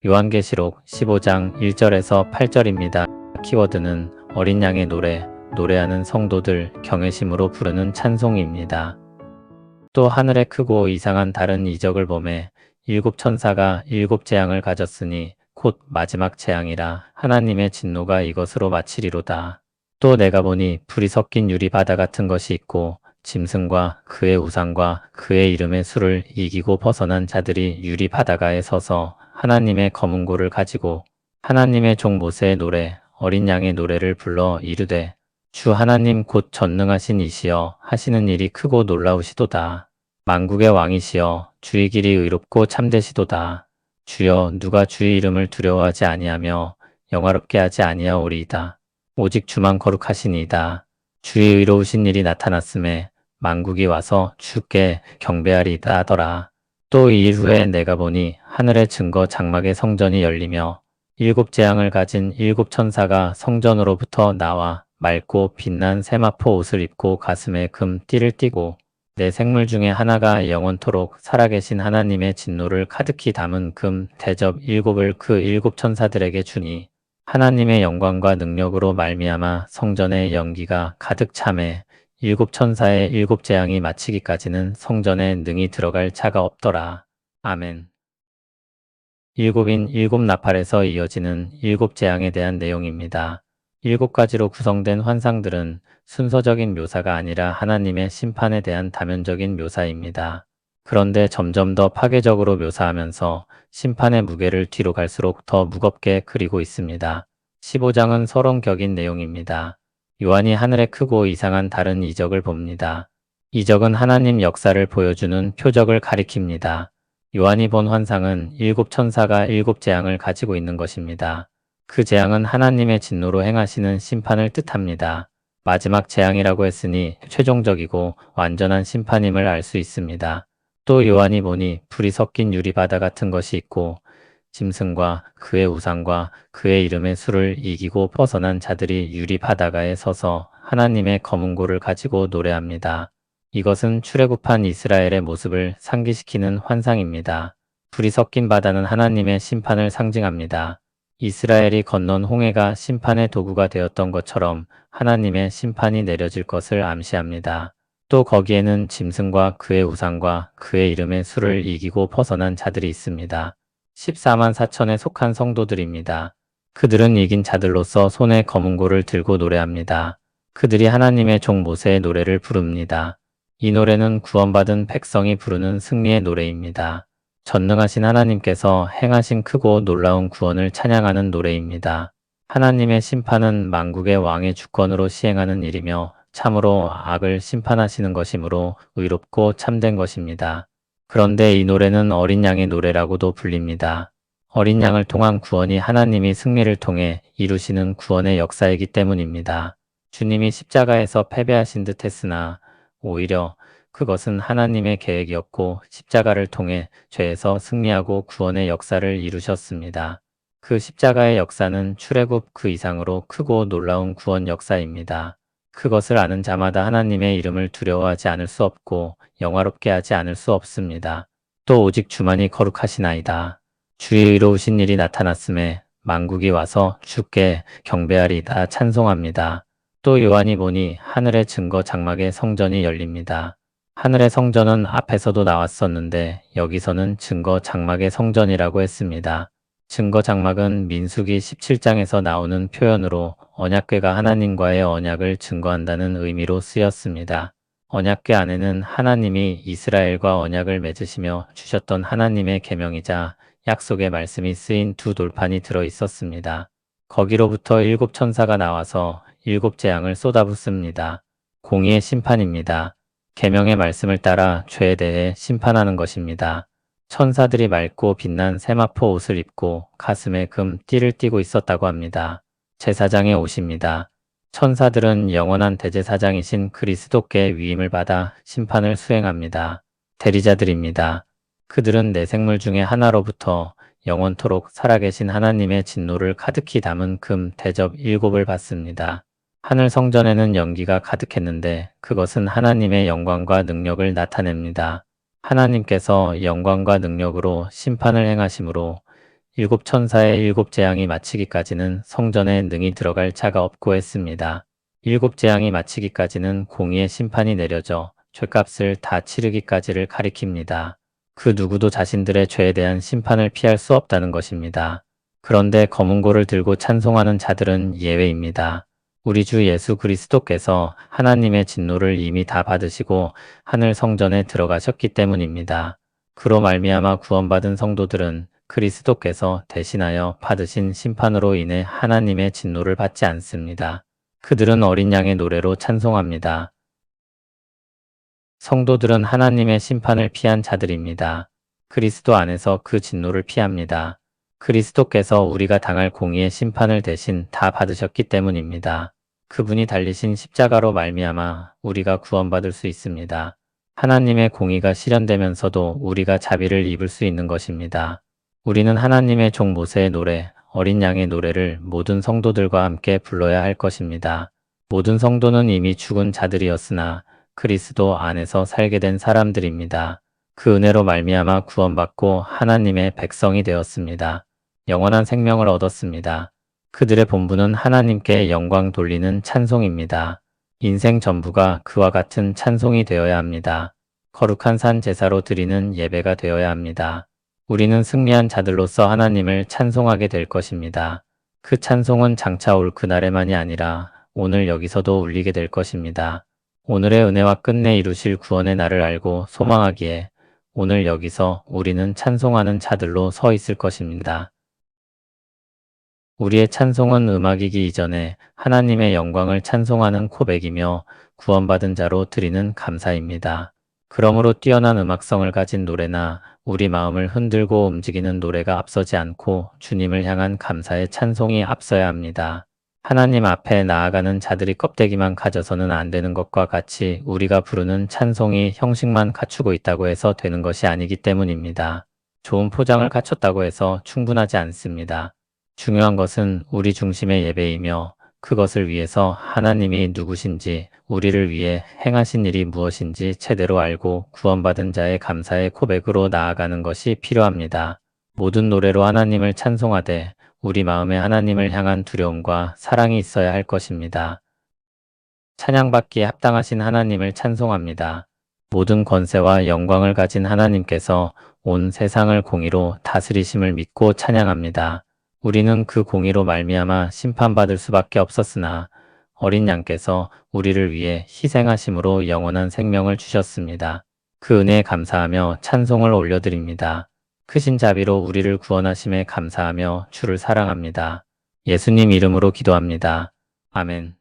요한계시록 15장 1절에서 8절입니다. 키워드는 어린 양의 노래, 노래하는 성도들, 경외심으로 부르는 찬송입니다. 또 하늘에 크고 이상한 다른 이적을 보매 일곱 천사가 일곱 재앙을 가졌으니 곧 마지막 재앙이라 하나님의 진노가 이것으로 마치리로다. 또 내가 보니 불이 섞인 유리 바다 같은 것이 있고 짐승과 그의 우상과 그의 이름의 수를 이기고 벗어난 자들이 유리 바다가에 서서 하나님의 검은 고를 가지고 하나님의 종 모세의 노래, 어린 양의 노래를 불러 이르되 주 하나님 곧 전능하신 이시여 하시는 일이 크고 놀라우시도다. 만국의 왕이시여 주의 길이 의롭고 참되시도다. 주여 누가 주의 이름을 두려워하지 아니하며 영화롭게 하지 아니하오리이다. 오직 주만 거룩하시니이다. 주의 의로우신 일이 나타났음에 만국이 와서 주께 경배하리이다 하더라. 또 이 일 후에 내가 보니 하늘의 증거 장막의 성전이 열리며 일곱 재앙을 가진 일곱 천사가 성전으로부터 나와 맑고 빛난 세마포 옷을 입고 가슴에 금 띠를 띠고 네 생물 중에 하나가 영원토록 살아계신 하나님의 진노를 가득히 담은 금 대접 일곱을 그 일곱 천사들에게 주니 하나님의 영광과 능력으로 말미암아 성전의 연기가 가득 차매 일곱 천사의 일곱 재앙이 마치기까지는 성전에 능히 들어갈 자가 없더라. 아멘. 일곱인 일곱 나팔에서 이어지는 일곱 재앙에 대한 내용입니다. 일곱 가지로 구성된 환상들은 순서적인 묘사가 아니라 하나님의 심판에 대한 다면적인 묘사입니다. 그런데 점점 더 파괴적으로 묘사하면서 심판의 무게를 뒤로 갈수록 더 무겁게 그리고 있습니다. 15장은 서론격인 내용입니다. 요한이 하늘에 크고 이상한 다른 이적을 봅니다. 이적은 하나님 역사를 보여주는 표적을 가리킵니다. 요한이 본 환상은 일곱 천사가 일곱 재앙을 가지고 있는 것입니다. 그 재앙은 하나님의 진노로 행하시는 심판을 뜻합니다. 마지막 재앙이라고 했으니 최종적이고 완전한 심판임을 알 수 있습니다. 또 요한이 보니 불이 섞인 유리 바다 같은 것이 있고 짐승과 그의 우상과 그의 이름의 수를 이기고 벗어난 자들이 유리 바다가에 서서 하나님의 검은 고를 가지고 노래합니다. 이것은 출애굽한 이스라엘의 모습을 상기시키는 환상입니다. 불이 섞인 바다는 하나님의 심판을 상징합니다. 이스라엘이 건넌 홍해가 심판의 도구가 되었던 것처럼 하나님의 심판이 내려질 것을 암시합니다. 또 거기에는 짐승과 그의 우상과 그의 이름의 수를 이기고 벗어난 자들이 있습니다. 14만 4천에 속한 성도들입니다. 그들은 이긴 자들로서 손에 검은 고를 들고 노래합니다. 그들이 하나님의 종 모세의 노래를 부릅니다. 이 노래는 구원받은 백성이 부르는 승리의 노래입니다. 전능하신 하나님께서 행하신 크고 놀라운 구원을 찬양하는 노래입니다. 하나님의 심판은 만국의 왕의 주권으로 시행하는 일이며 참으로 악을 심판하시는 것이므로 의롭고 참된 것입니다. 그런데 이 노래는 어린 양의 노래라고도 불립니다. 어린 양을 통한 구원이 하나님이 승리를 통해 이루시는 구원의 역사이기 때문입니다. 주님이 십자가에서 패배하신 듯 했으나 오히려 그것은 하나님의 계획이었고 십자가를 통해 죄에서 승리하고 구원의 역사를 이루셨습니다. 그 십자가의 역사는 출애굽 그 이상으로 크고 놀라운 구원 역사입니다. 그것을 아는 자마다 하나님의 이름을 두려워하지 않을 수 없고 영화롭게 하지 않을 수 없습니다. 또 오직 주만이 거룩하시나이다. 주의 의로우신 일이 나타났음에 만국이 와서 주께 경배하리이다 찬송합니다. 또 요한이 보니 하늘의 증거 장막의 성전이 열립니다. 하늘의 성전은 앞에서도 나왔었는데 여기서는 증거 장막의 성전이라고 했습니다. 증거 장막은 민수기 17장에서 나오는 표현으로 언약궤가 하나님과의 언약을 증거한다는 의미로 쓰였습니다. 언약궤 안에는 하나님이 이스라엘과 언약을 맺으시며 주셨던 하나님의 계명이자 약속의 말씀이 쓰인 두 돌판이 들어 있었습니다. 거기로부터 일곱 천사가 나와서 일곱 재앙을 쏟아붓습니다. 공의의 심판입니다. 계명의 말씀을 따라 죄에 대해 심판하는 것입니다. 천사들이 맑고 빛난 세마포 옷을 입고 가슴에 금 띠를 띠고 있었다고 합니다. 제사장의 옷입니다. 천사들은 영원한 대제사장이신 그리스도께 위임을 받아 심판을 수행합니다. 대리자들입니다. 그들은 네 생물 중에 하나로부터 영원토록 살아계신 하나님의 진노를 가득히 담은 금 대접 일곱을 받습니다. 하늘 성전에는 연기가 가득했는데 그것은 하나님의 영광과 능력을 나타냅니다. 하나님께서 영광과 능력으로 심판을 행하심으로 일곱 천사의 일곱 재앙이 마치기까지는 성전에 능히 들어갈 자가 없고 했습니다. 일곱 재앙이 마치기까지는 공의의 심판이 내려져 죄값을 다 치르기까지를 가리킵니다. 그 누구도 자신들의 죄에 대한 심판을 피할 수 없다는 것입니다. 그런데 검은고를 들고 찬송하는 자들은 예외입니다. 우리 주 예수 그리스도께서 하나님의 진노를 이미 다 받으시고 하늘 성전에 들어가셨기 때문입니다. 그로 말미암아 구원받은 성도들은 그리스도께서 대신하여 받으신 심판으로 인해 하나님의 진노를 받지 않습니다. 그들은 어린 양의 노래로 찬송합니다. 성도들은 하나님의 심판을 피한 자들입니다. 그리스도 안에서 그 진노를 피합니다. 그리스도께서 우리가 당할 공의의 심판을 대신 다 받으셨기 때문입니다. 그분이 달리신 십자가로 말미암아 우리가 구원받을 수 있습니다. 하나님의 공의가 실현되면서도 우리가 자비를 입을 수 있는 것입니다. 우리는 하나님의 종 모세의 노래, 어린 양의 노래를 모든 성도들과 함께 불러야 할 것입니다. 모든 성도는 이미 죽은 자들이었으나 그리스도 안에서 살게 된 사람들입니다. 그 은혜로 말미암아 구원받고 하나님의 백성이 되었습니다. 영원한 생명을 얻었습니다. 그들의 본분은 하나님께 영광 돌리는 찬송입니다. 인생 전부가 그와 같은 찬송이 되어야 합니다. 거룩한 산 제사로 드리는 예배가 되어야 합니다. 우리는 승리한 자들로서 하나님을 찬송하게 될 것입니다. 그 찬송은 장차 올 그날에만이 아니라 오늘 여기서도 울리게 될 것입니다. 오늘의 은혜와 끝내 이루실 구원의 날을 알고 소망하기에 오늘 여기서 우리는 찬송하는 자들로 서 있을 것입니다. 우리의 찬송은 음악이기 이전에 하나님의 영광을 찬송하는 고백이며 구원받은 자로 드리는 감사입니다. 그러므로 뛰어난 음악성을 가진 노래나 우리 마음을 흔들고 움직이는 노래가 앞서지 않고 주님을 향한 감사의 찬송이 앞서야 합니다. 하나님 앞에 나아가는 자들이 껍데기만 가져서는 안 되는 것과 같이 우리가 부르는 찬송이 형식만 갖추고 있다고 해서 되는 것이 아니기 때문입니다. 좋은 포장을 갖췄다고 해서 충분하지 않습니다. 중요한 것은 우리 중심의 예배이며 그것을 위해서 하나님이 누구신지 우리를 위해 행하신 일이 무엇인지 제대로 알고 구원받은 자의 감사의 고백으로 나아가는 것이 필요합니다. 모든 노래로 하나님을 찬송하되 우리 마음에 하나님을 향한 두려움과 사랑이 있어야 할 것입니다. 찬양받기에 합당하신 하나님을 찬송합니다. 모든 권세와 영광을 가진 하나님께서 온 세상을 공의로 다스리심을 믿고 찬양합니다. 우리는 그 공의로 말미암아 심판받을 수밖에 없었으나 어린 양께서 우리를 위해 희생하심으로 영원한 생명을 주셨습니다. 그 은혜에 감사하며 찬송을 올려드립니다. 크신 자비로 우리를 구원하심에 감사하며 주를 사랑합니다. 예수님 이름으로 기도합니다. 아멘.